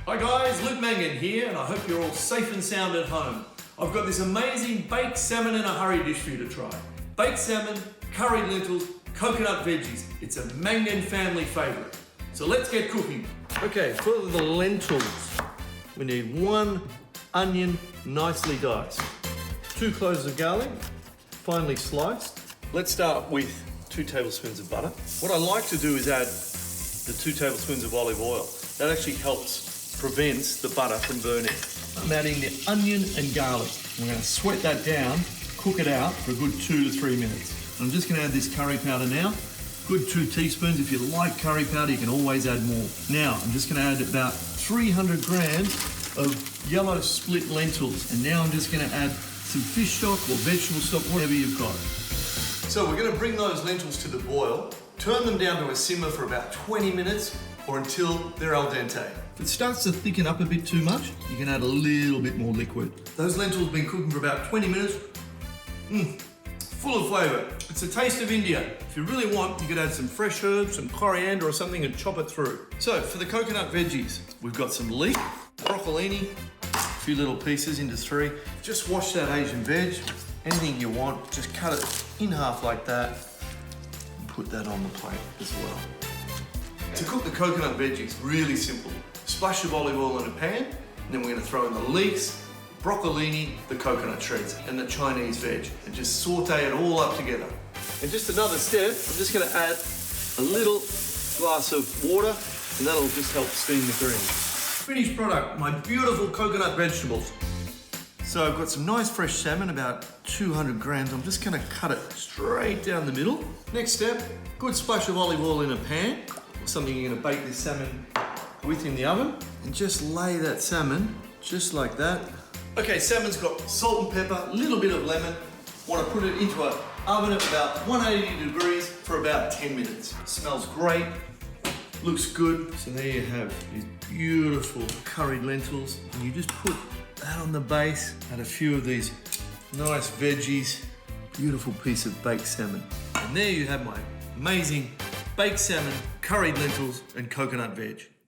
Hi guys, Luke Mangan here, and I hope you're all safe and sound at home. I've got this amazing baked salmon in a hurry dish for you to try. Baked salmon, curried lentils, coconut veggies. It's a Mangan family favourite. So let's get cooking. Okay, for the lentils, we need 1 onion nicely diced, 2 cloves of garlic, finely sliced. Let's start with 2 tablespoons of butter. What I like to do is add the 2 tablespoons of olive oil. That actually prevents the butter from burning. I'm adding the onion and garlic. I'm going to sweat that down, cook it out for a good 2 to 3 minutes. I'm just going to add this curry powder now. Good 2 teaspoons. If you like curry powder, you can always add more. Now, I'm just going to add about 300 grams of yellow split lentils. And now I'm just going to add some fish stock or vegetable stock, whatever you've got. So we're going to bring those lentils to the boil, turn them down to a simmer for about 20 minutes or until they're al dente. If it starts to thicken up a bit too much, you can add a little bit more liquid. Those lentils have been cooking for about 20 minutes. Full of flavour. It's a taste of India. If you really want, you could add some fresh herbs, some coriander or something and chop it through. So for the coconut veggies, we've got some leek, broccolini, a few little pieces into 3. Just wash that Asian veg. Anything you want, just cut it in half like that and put that on the plate as well. To cook the coconut veggies, really simple. Splash of olive oil in a pan, and then we're going to throw in the leeks, broccolini, the coconut shreds, and the Chinese veg, and just saute it all up together. And just another step, I'm just going to add a little glass of water, and that'll just help steam the greens. Finished product, my beautiful coconut vegetables. So I've got some nice fresh salmon, about 200 grams. I'm just going to cut it straight down the middle. Next step, good splash of olive oil in a pan, or something you're going to bake this salmon with in the oven, and just lay that salmon just like that. Okay, salmon's got salt and pepper, a little bit of lemon. Want to put it into an oven at about 180 degrees for about 10 minutes. Smells great, looks good. So there you have these beautiful curried lentils, and you just put that on the base, add a few of these nice veggies, beautiful piece of baked salmon. And there you have my amazing baked salmon, curried lentils, and coconut veg.